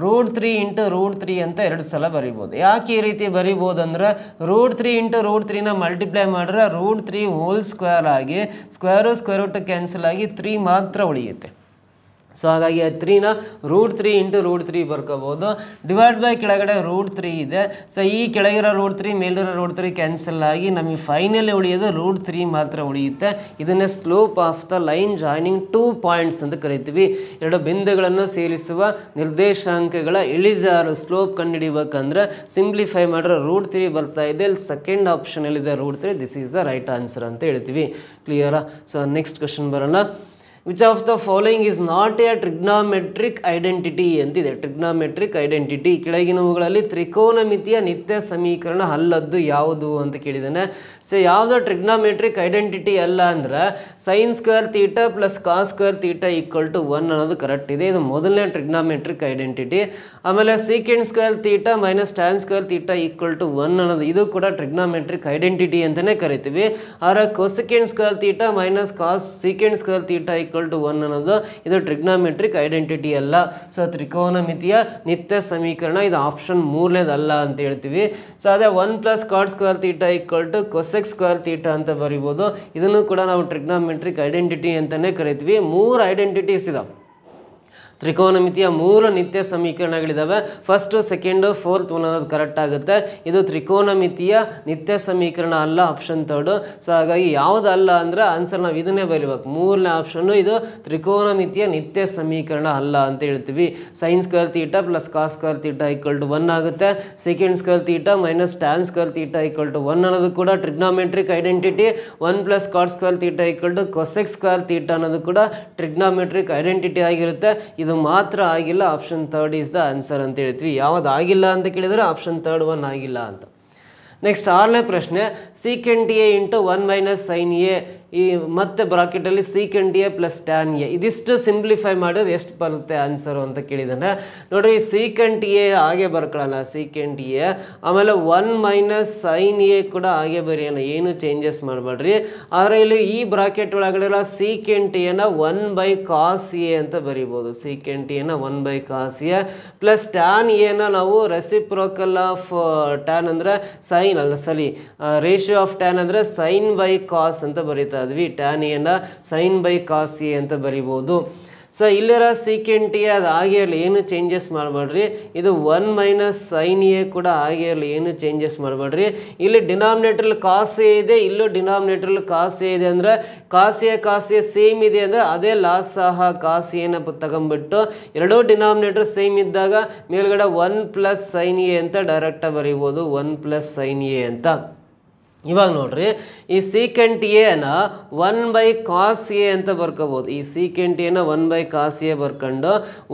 √3 × √3 ಅಂತ 2 ಸಲ ಬರಿಬೋದು. ಯಾಕೆ ಈ ರೀತಿ ಬರಿಬೋದು ಅಂದರೆ √3 × √3ನ ಮಲ್ಟಿಪ್ಲೈ ಮಾಡಿದ್ರೆ √3 ಹೋಲ್ ಸ್ಕ್ವೇರ್ ಆಗಿ ಸ್ಕ್ವೇರ್ ರೂಟ್ ಕ್ಯಾನ್ಸಲ್ ಆಗಿ 3 ಮಾತ್ರ ಉಳಿಯುತ್ತೆ. ಸೊ ಹಾಗಾಗಿ 3ನ √3 × √3 ಬರ್ಕೋಬೋದು, ಡಿವೈಡ್ ಬೈ ಕೆಳಗಡೆ √3 ಇದೆ. ಸೊ ಈ ಕೆಳಗಿರೋ √3 ಮೇಲಿರೋ √3 ಕ್ಯಾನ್ಸಲ್ ಆಗಿ ನಮಗೆ ಫೈನಲಿ ಉಳಿಯೋದು √3 ಮಾತ್ರ ಉಳಿಯುತ್ತೆ. ಇದನ್ನೇ slope of the line joining 2 points ಅಂತ ಕರಿತೀವಿ. ಎರಡು ಬಿಂದುಗಳನ್ನು ಸೇರಿಸುವ ನಿರ್ದೇಶಾಂಕಗಳ ಇಳಿಜಾರು ಸ್ಲೋಪ್ ಕಂಡುಹಿಡಿಬೇಕಂದ್ರೆ ಸಿಂಪ್ಲಿಫೈ ಮಾಡಿದ್ರೆ √3 ಬರ್ತಾ ಇದೆ. ಇಲ್ಲಿ ಸೆಕೆಂಡ್ ಆಪ್ಷನಲ್ಲಿದೆ √3, this is the right answer ಅಂತ ಹೇಳ್ತೀವಿ. ಕ್ಲಿಯರಾ? ಸೊ ನೆಕ್ಸ್ಟ್ ಕ್ವಶನ್ ಬರೋಣ. Which of the following is not a trigonometric identity ಅಂತಿದೆ. ಟ್ರಿಗ್ನಾಮೆಟ್ರಿಕ್ ಐಡೆಂಟಿಟಿ ಕೆಳಗಿನವುಗಳಲ್ಲಿ ತ್ರಿಕೋನಮಿತಿಯ ನಿತ್ಯ ಸಮೀಕರಣ ಅಲ್ಲದ್ದು ಯಾವುದು ಅಂತ ಕೇಳಿದ್ದಾನೆ. ಸೊ ಯಾವುದು ಟ್ರಿಗ್ನಾಮೆಟ್ರಿಕ್ ಐಡೆಂಟಿಟಿ ಅಲ್ಲ ಅಂದರೆ sin² θ + cos² θ = 1 ಅನ್ನೋದು ಕರೆಕ್ಟ್ ಇದೆ. ಇದು ಮೊದಲನೇ ಟ್ರಿಗ್ನಾಮೆಟ್ರಿಕ್ ಐಡೆಂಟಿಟಿ. ಆಮೇಲೆ secant² θ - tan² θ = 1 ಅನ್ನೋದು ಇದು ಕೂಡ ಟ್ರಿಗ್ನಾಮೆಟ್ರಿಕ್ ಐಡೆಂಟಿಟಿ ಅಂತಲೇ ಕರಿತೀವಿ. ಆದರೆ cosecant² θ - cos secant² θ = 1 ಅನ್ನೋದು ಇದು ಟ್ರಿಗ್ನಾಮೆಟ್ರಿಕ್ ಐಡೆಂಟಿಟಿ ಅಲ್ಲ. ಸೊ ತ್ರಿಕೋನಮಿತಿಯ ನಿತ್ಯ ಸಮೀಕರಣ ಇದು ಆಪ್ಷನ್ 3ನೇದಲ್ಲ ಅಂತ ಹೇಳ್ತೀವಿ. ಸೊ ಅದೇ 1 + cot² θ = cosec² θ ಅಂತ ಬರಿಬೋದು. ಇದನ್ನು ಕೂಡ ನಾವು ಟ್ರಿಗ್ನಾಮೆಟ್ರಿಕ್ ಐಡೆಂಟಿಟಿ ಅಂತಲೇ ಕರಿತೀವಿ. 3 ಐಡೆಂಟಿಟೀಸ್ ಇದಾವೆ. ತ್ರಿಕೋನಮಿತಿಯ 3 ನಿತ್ಯ ಸಮೀಕರಣಗಳಿದ್ದಾವೆ. ಫಸ್ಟು, ಸೆಕೆಂಡು, 4th ಅನ್ನೋದು ಕರೆಕ್ಟ್ ಆಗುತ್ತೆ. ಇದು ತ್ರಿಕೋನಮಿತಿಯ ನಿತ್ಯ ಸಮೀಕರಣ ಅಲ್ಲ, ಆಪ್ಷನ್ 3. ಸೊ ಹಾಗಾಗಿ ಯಾವುದಲ್ಲ ಅಂದರೆ ಆನ್ಸರ್ ನಾವು ಇದನ್ನೇ ಬರೀಬೇಕು. 3ನೇ ಆಪ್ಷನ್ನು ಇದು ತ್ರಿಕೋನಮಿತಿಯ ನಿತ್ಯ ಸಮೀಕರಣ ಅಲ್ಲ ಅಂತ ಹೇಳ್ತೀವಿ. sin² θ + cos² θ = 1 ಆಗುತ್ತೆ. secant² θ - tan² θ = 1 ಅನ್ನೋದು ಕೂಡ ಟ್ರಿಗ್ನಾಮೆಟ್ರಿಕ್ ಐಡೆಂಟಿಟಿ. 1 + cot² θ = cosec² θ ಅನ್ನೋದು ಕೂಡ ಟ್ರಿಗ್ನಾಮೆಟ್ರಿಕ್ ಐಡೆಂಟಿಟಿ ಆಗಿರುತ್ತೆ. ಇದು ಮಾತ್ರ ಆಗಿಲ್ಲ, ಆಪ್ಷನ್ 3 ಈಸ್ ದ ಆನ್ಸರ್ ಅಂತ ಹೇಳ್ತೀವಿ. ಯಾವ್ದು ಆಗಿಲ್ಲ ಅಂತ ಕೇಳಿದರೆ ಆಪ್ಷನ್ 3 1 ಆಗಿಲ್ಲ ಅಂತ. ನೆಕ್ಸ್ಟ್ 6ನೇ ಪ್ರಶ್ನೆ, secant A × 1 - sin A ಈ ಮತ್ತೆ ಬ್ರಾಕೆಟಲ್ಲಿ secant A plus tan A ಇದಿಷ್ಟು ಸಿಂಪ್ಲಿಫೈ ಮಾಡಿದ್ರೆ ಎಷ್ಟು ಬರುತ್ತೆ ಆನ್ಸರು ಅಂತ ಕೇಳಿದ್ದಾನೆ. ನೋಡಿರಿ ಸೀಕೆಂಟ್ ಎ ಹಾಗೆ ಬರ್ಕೊಳ್ಳೋಣ, ಸೀಕೆಂಟ್ ಎ, ಆಮೇಲೆ 1 ಮೈನಸ್ ಸೈನ್ ಎ ಕೂಡ ಹಾಗೆ ಬರೆಯೋಣ, ಏನು ಚೇಂಜಸ್ ಮಾಡಬೇಡ್ರಿ. ಆದರೆ ಇಲ್ಲಿ ಈ ಬ್ರಾಕೆಟ್ ಒಳಗಡೆ ಸೀಕೆಂಟ್ ಎನ 1/cos ಎ ಅಂತ ಬರಿಬೋದು. ಸೀಕೆಂಟ್ ಎನ 1/cos ಎ ಪ್ಲಸ್ ಟ್ಯಾನ್ ಎನ ನಾವು ರೆಸಿಪ್ರೋಕಲ್ ಆಫ್ ಟ್ಯಾನ್ ಅಂದರೆ ಸೈನ್ ಅಲ್ಲ ರೇಷಿಯೋ ಆಫ್ ಟ್ಯಾನ್ ಅಂದರೆ ಸೈನ್ ಬೈ ಕಾಸ್ ಅಂತ ಬರಿತಾ ಇದ್ವಿ. ಟ್ಯಾನ್ ಎನ ಸೈನ್ ಬೈ ಕಾಸ್ ಎ ಅಂತ ಬರಿಬೋದು. ಸೊ ಇಲ್ಲಿರೋ ಸೀಕೆಂಟ್ ಎ ಅದು ಹಾಗೆ ಇರಲಿ, ಏನು ಚೇಂಜಸ್ ಮಾಡಬೇಡ್ರಿ. ಇದು 1 ಮೈನಸ್ ಸೈನ್ ಎ ಕೂಡ ಹಾಗೆ ಇರಲಿ, ಏನು ಚೇಂಜಸ್ ಮಾಡಬೇಡ್ರಿ. ಇಲ್ಲಿ ಡಿನಾಮಿನೇಟ್ರಲ್ಲಿ ಕಾಸ್ ಎ ಇದೆ, ಇಲ್ಲೂ ಡಿನಾಮಿನೇಟ್ರಲ್ಲಿ ಕಾಸ್ ಎ ಇದೆ ಅಂದರೆ ಕಾಸ್ ಎ ಸೇಮ್ ಇದೆ ಅಂದರೆ ಅದೇ ಲಾಸ್ ಸಹ ಕಾಸ್ ಎನ ತಗೊಂಡ್ಬಿಟ್ಟು ಎರಡೂ ಡಿನಾಮಿನೇಟರ್ ಸೇಮ್ ಇದ್ದಾಗ ಮೇಲ್ಗಡೆ 1 ಪ್ಲಸ್ ಸೈನ್ ಎ ಅಂತ ಡೈರೆಕ್ಟಾಗಿ ಬರೀಬೋದು, 1 ಪ್ಲಸ್ ಸೈನ್ ಎ ಅಂತ. ಇವಾಗ ನೋಡ್ರಿ ಈ ಸೀಕೆಂಟ್ ಎನ 1/cos ಎ ಅಂತ ಬರ್ಕೋಬೋದು. ಈ ಸೀಕೆಂಟ್ ಎನ 1/cos ಎ ಬರ್ಕೊಂಡು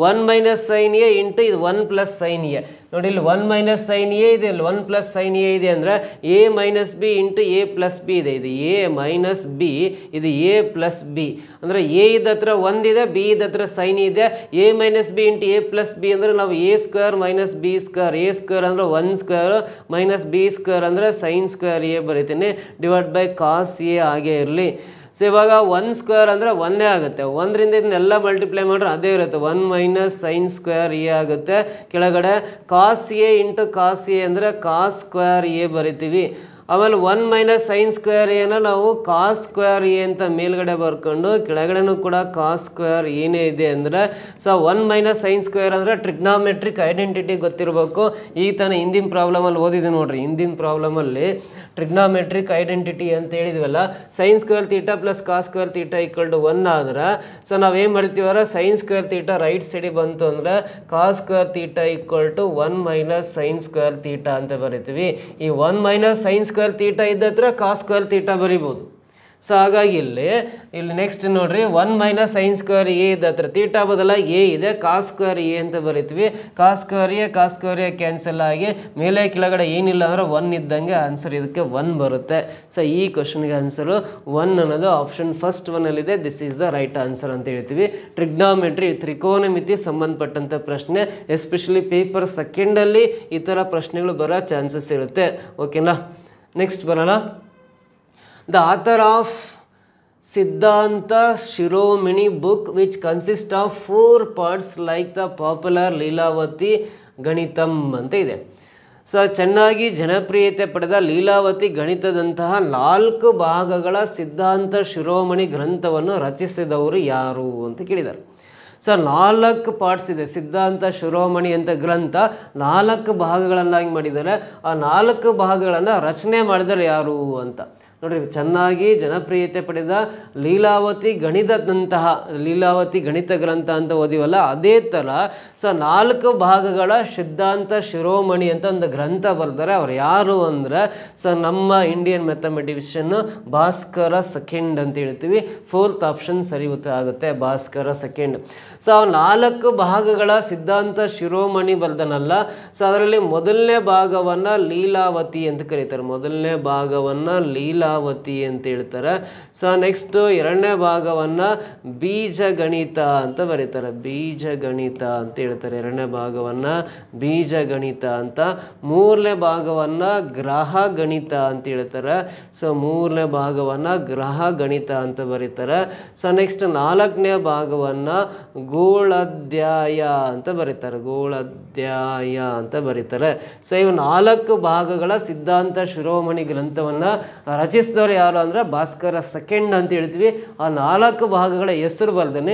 1 ಮೈನಸ್ ಸೈನ್ ಎ ಇಂಟು ಇದು 1 ಪ್ಲಸ್ ಸೈನ್ ಎ. ನೋಡಿ ಇಲ್ಲಿ 1 ಮೈನಸ್ ಸೈನ್ ಎ ಇದೆ, ಇಲ್ಲಿ 1 ಪ್ಲಸ್ ಸೈನ್ ಎ ಇದೆ ಅಂದರೆ A minus B into A plus B ಇದೆ. ಇದು ಎ ಮೈನಸ್ ಬಿ, ಇದು ಎ ಪ್ಲಸ್ ಬಿ ಅಂದರೆ ಎ ಇದ್ದತ್ರ 1 ಇದೆ, ಬಿ ಇದ್ದತ್ರ ಸೈನ್ ಇದೆ. A minus B into A plus B ಅಂದರೆ ನಾವು A square minus B square, A square ಅಂದರೆ 1 ಸ್ಕ್ವೇರ್ ಮೈನಸ್ ಬಿ ಸ್ಕ್ವೇರ್ ಅಂದರೆ ಸೈನ್ ಸ್ಕ್ವೇರ್ ಎ ಬರೀತೀನಿ, ಡಿವೈಡ್ ಬೈ ಕಾಸ್ ಎ ಹಾಗೆ ಇರಲಿ. ಸೊ ಇವಾಗ 1 ಸ್ಕ್ವೇರ್ ಅಂದರೆ 1 ಆಗುತ್ತೆ, 1ರಿಂದ ಇದನ್ನೆಲ್ಲ ಮಲ್ಟಿಪ್ಲೈ ಮಾಡ್ರೆ ಅದೇ ಇರುತ್ತೆ, 1 ಮೈನಸ್ ಸೈನ್ ಸ್ಕ್ವೇರ್ ಎ ಆಗುತ್ತೆ. ಕೆಳಗಡೆ cos A into cos A ಅಂದರೆ ಕಾಸ್ ಸ್ಕ್ವೇರ್ ಎ ಬರಿತೀವಿ. ಆಮೇಲೆ 1 ಮೈನಸ್ ಸೈನ್ ಸ್ಕ್ವೇರ್ ಎನ ನಾವು ಕಾಸ್ ಸ್ಕ್ವೇರ್ ಎ ಅಂತ ಮೇಲ್ಗಡೆ ಬರ್ಕೊಂಡು ಕೆಳಗಡೆನೂ ಕೂಡ ಕಾಸ್ ಸ್ಕ್ವೇರ್ ಏನೇ ಇದೆ ಅಂದರೆ ಸೊ 1 ಮೈನಸ್ ಸೈನ್ ಸ್ಕ್ವೇರ್ ಅಂದರೆ ಟ್ರಿಗ್ನಾಮೆಟ್ರಿಕ್ ಐಡೆಂಟಿಟಿ ಗೊತ್ತಿರಬೇಕು. ಈಗ ತಾನೇ ಹಿಂದಿನ ಪ್ರಾಬ್ಲಮಲ್ಲಿ ಓದಿದ್ವಿ ನೋಡ್ರಿ, ಹಿಂದಿನ ಪ್ರಾಬ್ಲಮಲ್ಲಿ ಟ್ರಿಗ್ನಾಮೆಟ್ರಿಕ್ ಐಡೆಂಟಿಟಿ ಅಂತ ಹೇಳಿದ್ವಲ್ಲ, sine square theta plus cos square theta equal to 1 ಆದ್ರೆ ಸೊ ನಾವೇನು ಮಾಡ್ತೀವರ ಸೈನ್ ಸ್ಕ್ವೇರ್ ತೀಟಾ ರೈಟ್ ಸೈಡಿಗೆ ಬಂತು ಅಂದರೆ cos square theta equal to 1 minus sine square theta ಅಂತ ಬರಿತೀವಿ. ಈ 1 ಮೈನಸ್ ಸೈನ್ ಸ್ಕ್ವೇರ್ ತೀಟಾ ಇದ್ದತ್ರ ಕಾಸ್ ಸ್ಕ್ವೇರ್ ತೀಟಾ ಬರಿಬೋದು. ಸೊ ಹಾಗಾಗಿ ಇಲ್ಲಿ ನೆಕ್ಸ್ಟ್ ನೋಡ್ರಿ 1 ಮೈನಸ್ ಸೈನ್ ಸ್ಕ್ವೇರ್ ಎ ಇದ್ದತ್ರ ತೀಟಾ ಬದಲ ಎ ಇದೆ, ಕಾಸ್ ಸ್ಕ್ವೇರ್ ಎ ಅಂತ ಬರಿತೀವಿ. ಕಾಸ್ ಸ್ಕ್ವೇರ್ ಎ ಕ್ಯಾನ್ಸಲ್ ಆಗಿ ಮೇಲೆ ಕೆಳಗಡೆ ಏನಿಲ್ಲ ಅಂದ್ರೆ 1 ಇದ್ದಂಗೆ ಆನ್ಸರ್ ಇದಕ್ಕೆ 1 ಬರುತ್ತೆ. ಸೊ ಈ ಕ್ವಶನ್ಗೆ ಆನ್ಸರು 1 ಅನ್ನೋದು ಆಪ್ಷನ್ ಫಸ್ಟ್ 1ಅಲ್ಲಿದೆ. This is the right answer ಅಂತ ಹೇಳ್ತೀವಿ. ಟ್ರಿಗ್ನಾಮೆಟ್ರಿ ತ್ರಿಕೋನಮಿತಿ ಸಂಬಂಧಪಟ್ಟಂಥ ಪ್ರಶ್ನೆ, ಎಸ್ಪೆಷಲಿ ಪೇಪರ್ ಸೆಕೆಂಡಲ್ಲಿ ಈ ಥರ ಪ್ರಶ್ನೆಗಳು ಬರೋ ಚಾನ್ಸಸ್ ಇರುತ್ತೆ. ಓಕೆನಾ, ನೆಕ್ಸ್ಟ್ ಬರೋಣ. The author of Siddhanta Shiromani book which consists of 4 parts like the popular Leelavathi ಗಣಿತಂ ಅಂತ ಇದೆ. ಸೊ ಚೆನ್ನಾಗಿ ಜನಪ್ರಿಯತೆ ಪಡೆದ ಲೀಲಾವತಿ ಗಣಿತದಂತಹ 4 ಭಾಗಗಳ ಸಿದ್ಧಾಂತ ಶಿರೋಮಣಿ ಗ್ರಂಥವನ್ನು ರಚಿಸಿದವರು ಯಾರು ಅಂತ ಕೇಳಿದ್ದಾರೆ. ಸೊ 4 ಪಾರ್ಟ್ಸ್ ಇದೆ ಸಿದ್ಧಾಂತ ಶಿರೋಮಣಿ ಅಂತ ಗ್ರಂಥ, 4 ಭಾಗಗಳನ್ನಾಗಿ ಮಾಡಿದ್ದಾರೆ. ಆ 4 ಭಾಗಗಳನ್ನು ರಚನೆ ಮಾಡಿದರೆ ಯಾರು ಅಂತ ನೋಡ್ರಿ. ಚೆನ್ನಾಗಿ ಜನಪ್ರಿಯತೆ ಪಡೆದ ಲೀಲಾವತಿ ಗಣಿತ ಗ್ರಂಥ ಅಂತ ಓದಿವಲ್ಲ, ಅದೇ ಥರ ಸೊ 4 ಭಾಗಗಳ ಸಿದ್ಧಾಂತ ಶಿರೋಮಣಿ ಅಂತ ಒಂದು ಗ್ರಂಥ ಬರ್ತಾರೆ. ಅವ್ರು ಯಾರು ಅಂದರೆ ಸೊ ನಮ್ಮ ಇಂಡಿಯನ್ ಮ್ಯಾಥಮೆಟಿಷಿಯನ್ ಭಾಸ್ಕರ ಸೆಕೆಂಡ್ ಅಂತ ಹೇಳ್ತೀವಿ. 4th ಆಪ್ಷನ್ ಸರಿ ಉತ್ತರ ಆಗುತ್ತೆ, ಭಾಸ್ಕರ ಸೆಕೆಂಡ್. ಸೊ 4 ಭಾಗಗಳ ಸಿದ್ಧಾಂತ ಶಿರೋಮಣಿ ಬರ್ದನಲ್ಲ, ಸೊ ಅದರಲ್ಲಿ ಮೊದಲನೇ ಭಾಗವನ್ನು ಲೀಲಾವತಿ ಅಂತ ಕರೀತಾರೆ, ಮೊದಲನೇ ಭಾಗವನ್ನು ಲೀಲಾವತಿ ಅಂತ ಹೇಳ್ತಾರೆ. ಸೊ ನೆಕ್ಸ್ಟು 2ನೇ ಭಾಗವನ್ನು ಬೀಜಗಣಿತ ಅಂತ ಬರೀತಾರೆ, ಬೀಜಗಣಿತ ಅಂತ ಹೇಳ್ತಾರೆ, 2ನೇ ಭಾಗವನ್ನು ಬೀಜಗಣಿತ ಅಂತ. 3ನೇ ಭಾಗವನ್ನು ಗ್ರಹ ಗಣಿತ ಅಂತ ಹೇಳ್ತಾರೆ. ಸೊ 3ನೇ ಭಾಗವನ್ನು ಗ್ರಹ ಗಣಿತ ಅಂತ ಬರೀತಾರೆ. ಸೊ ನೆಕ್ಸ್ಟ್ 4ನೇ ಭಾಗವನ್ನು ಗೋಳಾಧ್ಯಾಯ ಅಂತ ಬರೀತಾರೆ, ಗೋಳಾಧ್ಯಾಯ ಅಂತ ಬರೀತಾರೆ. ಸೊ ಇವು 4 ಭಾಗಗಳ ಸಿದ್ಧಾಂತ ಶಿರೋಮಣಿ ಗ್ರಂಥವನ್ನು ರಚಿಸಿದವರು ಯಾರು ಅಂದರೆ ಭಾಸ್ಕರ ಸೆಕೆಂಡ್ ಅಂತ ಹೇಳ್ತೀವಿ. ಆ 4 ಭಾಗಗಳ ಹೆಸರು ಬರ್ದೇನೆ,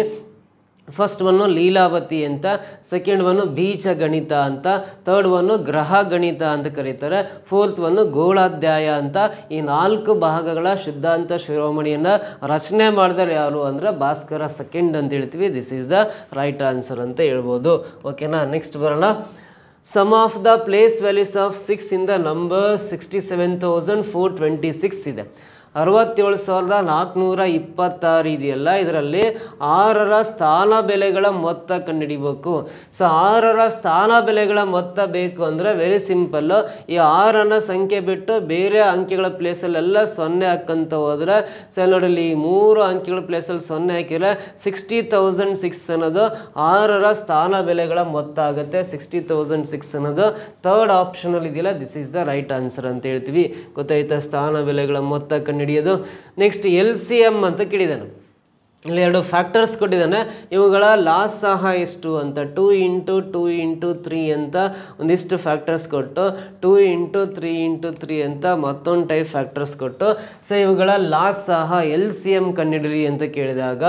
ಫಸ್ಟ್ ಒನ್ನು ಲೀಲಾವತಿ ಅಂತ, ಸೆಕೆಂಡ್ ಒನ್ನು ಬೀಜ ಗಣಿತ ಅಂತ, ಥರ್ಡ್ ಒನ್ನು ಗ್ರಹ ಗಣಿತ ಅಂತ ಕರೀತಾರೆ, 4th ಒನ್ನು ಗೋಳಾಧ್ಯಾಯ ಅಂತ. ಈ 4 ಭಾಗಗಳ ಸಿದ್ಧಾಂತ ಶಿರೋಮಣಿಯನ್ನು ರಚನೆ ಮಾಡಿದರೆ ಯಾರು ಅಂದರೆ ಭಾಸ್ಕರ ಸೆಕೆಂಡ್ ಅಂತ ಹೇಳ್ತೀವಿ. This is the right answer ಅಂತ ಹೇಳ್ಬೋದು. ಓಕೆನಾ, ನೆಕ್ಸ್ಟ್ ಬರೋಣ. Sum of the place values of 6 in the number 67,426 ಇದೆ. 67,426 ಇದೆಯಲ್ಲ, ಇದರಲ್ಲಿ 6ರ ಸ್ಥಾನ ಬೆಲೆಗಳ ಮೊತ್ತ ಕಂಡುಹಿಡಿಬೇಕು. ಸೊ 6ರ ಸ್ಥಾನ ಬೆಲೆಗಳ ಮೊತ್ತ ಬೇಕು ಅಂದರೆ ವೆರಿ ಸಿಂಪಲ್ಲು, ಈ 6ನ ಸಂಖ್ಯೆ ಬಿಟ್ಟು ಬೇರೆ ಅಂಕಿಗಳ ಪ್ಲೇಸಲ್ಲೆಲ್ಲ 0 ಹಾಕಂತ ಹೋದರೆ, ಸೊ ನೋಡಲಿ ಈ 3 ಅಂಕಿಗಳ ಪ್ಲೇಸಲ್ಲಿ 0 ಹಾಕಿದರೆ 60,006 ಅನ್ನೋದು 6ರ ಸ್ಥಾನ ಬೆಲೆಗಳ ಮೊತ್ತ ಆಗುತ್ತೆ. 60,006 ಅನ್ನೋದು ಥರ್ಡ್ ಆಪ್ಷನಲ್ಲಿ ಇದೆಯಲ್ಲ, this is the right answer ಅಂತ ಹೇಳ್ತೀವಿ. ಗೊತ್ತಾಯ್ತಾ ಸ್ಥಾನ ಬೆಲೆಗಳ ಮೊತ್ತ ಕಂಡುಹಿಡಿಯೋದು. ನೆಕ್ಸ್ಟ್ LCM ಅಂತ ಕೇಳಿದ್ದಾನೆ. ಇಲ್ಲಿ 2 ಫ್ಯಾಕ್ಟರ್ಸ್ ಕೊಟ್ಟಿದ್ದಾನೆ, ಇವುಗಳ ಲಾಸ್ ಸಹ ಎಷ್ಟು ಅಂತ 2 × 2 × 3 ಅಂತ ಒಂದಿಷ್ಟು ಫ್ಯಾಕ್ಟರ್ಸ್ ಕೊಟ್ಟು 2 × 3 × 3 ಅಂತ ಮತ್ತೊಂದು ಟೈಪ್ ಫ್ಯಾಕ್ಟರ್ಸ್ ಕೊಟ್ಟು ಸೊ ಇವುಗಳ ಲಾಸ್ ಸಹ LCM ಕಂಡುಹಿಡಿರಿ ಅಂತ ಕೇಳಿದಾಗ,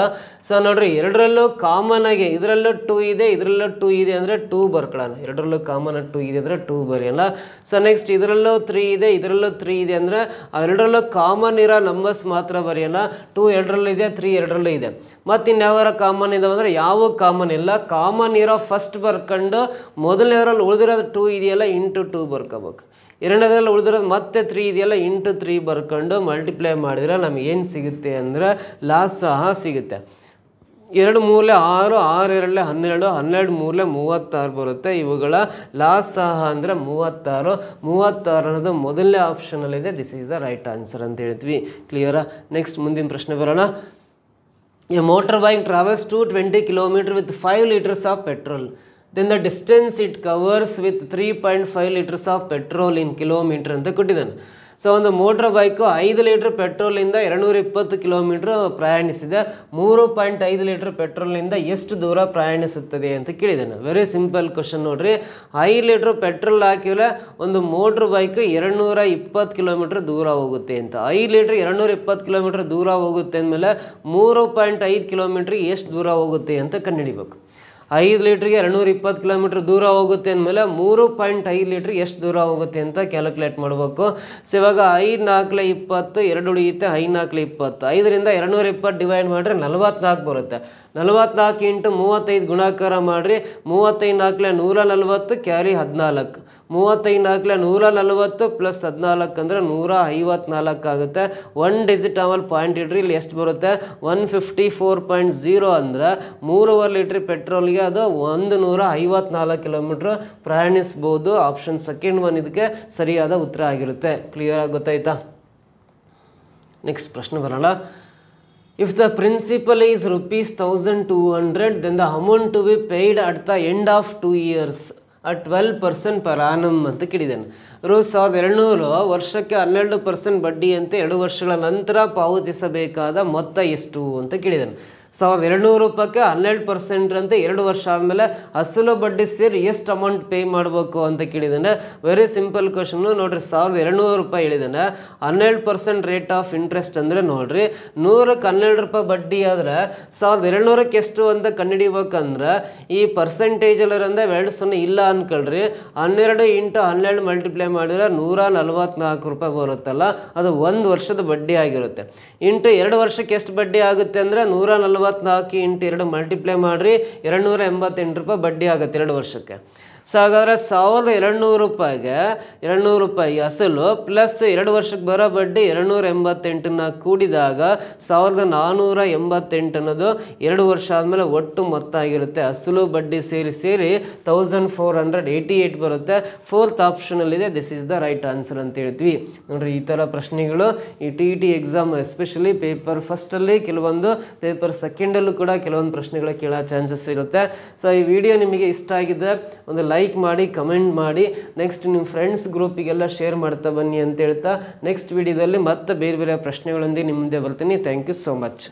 ಸೊ ನೋಡ್ರಿ ಎರಡರಲ್ಲೂ ಕಾಮನ್ ಆಗಿ ಇದರಲ್ಲೂ 2 ಇದೆ, ಇದರಲ್ಲೂ 2 ಇದೆ ಅಂದರೆ 2 ಬರ್ಕೊಳ್ಳೋಣ. ಎರಡರಲ್ಲೂ ಕಾಮನ್ 2 ಇದೆ ಅಂದರೆ 2 ಬರೆಯೋಣ. ಸೊ ನೆಕ್ಸ್ಟ್ ಇದರಲ್ಲೂ 3 ಇದೆ, ಇದರಲ್ಲೂ 3 ಇದೆ ಅಂದರೆ ಎರಡರಲ್ಲೂ ಕಾಮನ್ ಇರೋ ನಂಬರ್ಸ್ ಮಾತ್ರ ಬರೆಯೋಣ. 2 ಎರಡರಲ್ಲೂ ಇದೆ, 3 ಎರಡರಲ್ಲೂ ಇದೆ. ಮತ್ತು ಇನ್ಯಾವ ಕಾಮನ್ ಇದಾವೆ ಅಂದರೆ ಯಾವ ಕಾಮನ್ ಇಲ್ಲ. ಕಾಮನ್ ಇರೋ ಫಸ್ಟ್ ಬರ್ಕೊಂಡು ಮೊದಲನೇದ್ರಲ್ಲಿ ಉಳಿದಿರೋದು 2 ಇದೆಯಲ್ಲ × 2 ಬರ್ಕೋಬೇಕು. ಎರಡನೇದ್ರಲ್ಲಿ ಉಳಿದಿರೋದು ಮತ್ತೆ 3 ಇದೆಯಲ್ಲ × 3 ಬರ್ಕೊಂಡು ಮಲ್ಟಿಪ್ಲೈ ಮಾಡಿದ್ರೆ ನಮಗೆ ಏನು ಸಿಗುತ್ತೆ ಅಂದರೆ ಲಾಸ್ ಸಹ ಸಿಗುತ್ತೆ. 2 ಮೂಲೆ 6, 6 2 12, 12 ಮೂಲೆ 36 ಬರುತ್ತೆ. ಇವುಗಳ ಲಾಸ್ ಸಹ ಅಂದರೆ 36. 36 ಅನ್ನೋದು ಮೊದಲನೇ ಆಪ್ಷನಲ್ಲಿದೆ. This is the right answer ಅಂತ ಹೇಳ್ತೀವಿ. ಕ್ಲಿಯರಾ? ನೆಕ್ಸ್ಟ್ ಮುಂದಿನ ಪ್ರಶ್ನೆ ಬರೋಣ. A motorbike travels 220 km with 5 liters of petrol. Then the distance it covers with 3.5 liters of petrol in kilometer ಅಂತ ಕೊಟ್ಟಿದ್ದಾನೆ. ಸೊ ಒಂದು ಮೋಟ್ರ್ ಬೈಕು 5 ಲೀಟ್ರ್ ಪೆಟ್ರೋಲಿಂದ 220 ಕಿಲೋಮೀಟ್ರ್ ಪ್ರಯಾಣಿಸಿದೆ. 3.5 ಲೀಟ್ರ್ ಪೆಟ್ರೋಲ್ನಿಂದ ಎಷ್ಟು ದೂರ ಪ್ರಯಾಣಿಸುತ್ತದೆ ಅಂತ ಕೇಳಿದ್ದಾನೆ. ವೆರಿ ಸಿಂಪಲ್ ಕ್ವಶನ್ ನೋಡ್ರಿ. 5 ಲೀಟ್ರ್ ಪೆಟ್ರೋಲ್ ಹಾಕಿದ್ರೆ ಒಂದು ಮೋಟ್ರ್ ಬೈಕ್ 220 ಕಿಲೋಮೀಟ್ರ್ ದೂರ ಹೋಗುತ್ತೆ ಅಂತ. 5 ಲೀಟ್ರ್ 220 ಕಿಲೋಮೀಟ್ರ್ ದೂರ ಹೋಗುತ್ತೆ ಅಂದಮೇಲೆ 3.5 ಕಿಲೋಮೀಟ್ರ್ ಎಷ್ಟು ದೂರ ಹೋಗುತ್ತೆ ಅಂತ ಕಂಡುಹಿಡಿಬೇಕು. 5 ಲೀಟ್ರಿಗೆ 220 ಕಿಲೋಮೀಟ್ರ್ ದೂರ ಹೋಗುತ್ತೆ ಅಂದಮೇಲೆ 3.5 ಲೀಟ್ರ್ ಎಷ್ಟು ದೂರ ಹೋಗುತ್ತೆ ಅಂತ ಕ್ಯಾಲ್ಕುಲೇಟ್ ಮಾಡಬೇಕು. ಸೊ ಇವಾಗ 5 4 20 2 ಉಳಿಯುತ್ತೆ, 5 4 20. 5ರಿಂದ 220 ಡಿವೈಡ್ ಮಾಡಿದ್ರೆ 44 ಬರುತ್ತೆ. 44 × 35 ಗುಣಾಕಾರ ಮಾಡಿರಿ. 35 4 140 ಕ್ಯಾರಿ 14. 35 4 140 ಪ್ಲಸ್ 14 ಅಂದರೆ 154 ಆಗುತ್ತೆ. 1 ಡಿಜಿಟ್ ಆಮೇಲೆ ಪಾಯಿಂಟ್ ಇಡ್ರಿ. ಇಲ್ಲಿ ಎಷ್ಟು ಬರುತ್ತೆ 154.0 ಅಂದರೆ 3.5 ಲೀಟ್ರ್ ಪೆಟ್ರೋಲ್ಗೆ ಅದು 154 ಕಿಲೋಮೀಟ್ರ್ ಪ್ರಯಾಣಿಸ್ಬೋದು. ಆಪ್ಷನ್ ಸೆಕೆಂಡ್ ಒನ್ ಇದಕ್ಕೆ ಸರಿಯಾದ ಉತ್ತರ ಆಗಿರುತ್ತೆ. ಕ್ಲಿಯರ್ ಆಗಿ ಗೊತ್ತಾಯ್ತಾ? ನೆಕ್ಸ್ಟ್ ಪ್ರಶ್ನೆ ಬರೋಣ. If the principal is ₹1,200, then the amount to be paid at the end of 2 years at 12% per annum ಅಂತ ಕೇಳಿದ್ದಾನೆ. 1,200 ವರ್ಷಕ್ಕೆ 12% ಬಡ್ಡಿ ಅಂತ 2 ವರ್ಷಗಳ ನಂತರ ಪಾವತಿಸಬೇಕಾದ ಮೊತ್ತ ಎಷ್ಟು ಅಂತ ಕೇಳಿದ್ದಾನೆ. 1,200 ರೂಪಾಯಿಗೆ 12% ಅಂತ 2 ವರ್ಷ ಆದಮೇಲೆ ಅಸಲು ಬಡ್ಡಿ ಸೇರಿ ಎಷ್ಟು ಅಮೌಂಟ್ ಪೇ ಮಾಡಬೇಕು ಅಂತ ಕೇಳಿದ್ದಾನೆ. ವೆರಿ ಸಿಂಪಲ್ ಕ್ವಶನ್ನು ನೋಡ್ರಿ. 1,200 ರೂಪಾಯಿ ಹೇಳಿದ್ದಾನೆ. 12% ರೇಟ್ ಆಫ್ ಇಂಟ್ರೆಸ್ಟ್ ಅಂದರೆ ನೋಡ್ರಿ 100ಕ್ಕೆ 12 ರೂಪಾಯಿ ಬಡ್ಡಿ ಆದರೆ 1,200ಕ್ಕೆ ಎಷ್ಟು ಅಂತ ಕಂಡುಹಿಡಿಬೇಕಂದ್ರೆ ಈ ಪರ್ಸೆಂಟೇಜಲ್ಲಿರೋಂದ್ರೆ 2 ಇಲ್ಲ ಅನ್ಕೊಳ್ರಿ. 12 × 12 ಮಲ್ಟಿಪ್ಲೈ ಮಾಡಿದ್ರೆ 144 ರೂಪಾಯಿ ಬರುತ್ತಲ್ಲ, ಅದು 1 ವರ್ಷದ ಬಡ್ಡಿ ಆಗಿರುತ್ತೆ. ಇಂಟು 2 ವರ್ಷಕ್ಕೆ ಎಷ್ಟು ಬಡ್ಡಿ ಆಗುತ್ತೆ ಅಂದರೆ 144 × 2 ಮಲ್ಟಿಪ್ಲೈ ಮಾಡಿರಿ 288 ರೂಪಾಯಿ ಬಡ್ಡಿ ಆಗುತ್ತೆ 2 ವರ್ಷಕ್ಕೆ. ಸೊ ಹಾಗಾದರೆ 1,200 ರೂಪಾಯಿಗೆ 200 ರೂಪಾಯಿ ಅಸಲು ಪ್ಲಸ್ 2 ವರ್ಷಕ್ಕೆ ಬರೋ ಬಡ್ಡಿ 288ನ್ನ ಕೂಡಿದಾಗ 1,488 ಅನ್ನೋದು 2 ವರ್ಷ ಆದಮೇಲೆ ಒಟ್ಟು ಮೊತ್ತ ಆಗಿರುತ್ತೆ. ಅಸಲು ಬಡ್ಡಿ ಸೇರಿ 1,488 ಬರುತ್ತೆ. 4th ಆಪ್ಷನಲ್ಲಿದೆ. This is the right answer ಅಂತ ಹೇಳ್ತೀವಿ. ನೋಡ್ರಿ ಈ ಥರ ಪ್ರಶ್ನೆಗಳು ಈ TET ಎಕ್ಸಾಮ್ ಎಸ್ಪೆಷಲಿ ಪೇಪರ್ ಫಸ್ಟಲ್ಲಿ ಕೆಲವೊಂದು, ಪೇಪರ್ ಸೆಕೆಂಡಲ್ಲೂ ಕೂಡ ಕೆಲವೊಂದು ಪ್ರಶ್ನೆಗಳು ಕೇಳೋ ಚಾನ್ಸಸ್ ಇರುತ್ತೆ. ಸೊ ಈ ವಿಡಿಯೋ ನಿಮಗೆ ಇಷ್ಟ ಆಗಿದೆ ಒಂದು ಲೈಕ್ ಮಾಡಿ, ಕಮೆಂಟ್ ಮಾಡಿ, ನೆಕ್ಸ್ಟ್ ನಿಮ್ಮ ಫ್ರೆಂಡ್ಸ್ ಗ್ರೂಪಿಗೆಲ್ಲ ಶೇರ್ ಮಾಡ್ತಾ ಬನ್ನಿ ಅಂತ ಹೇಳ್ತಾ ನೆಕ್ಸ್ಟ್ ವಿಡಿಯೋದಲ್ಲಿ ಮತ್ತೆ ಬೇರೆ ಬೇರೆ ಪ್ರಶ್ನೆಗಳೊಂದಿಗೆ ನಿಮ್ಮ ಮುಂದೆ ಬರ್ತೀನಿ. Thank you so much.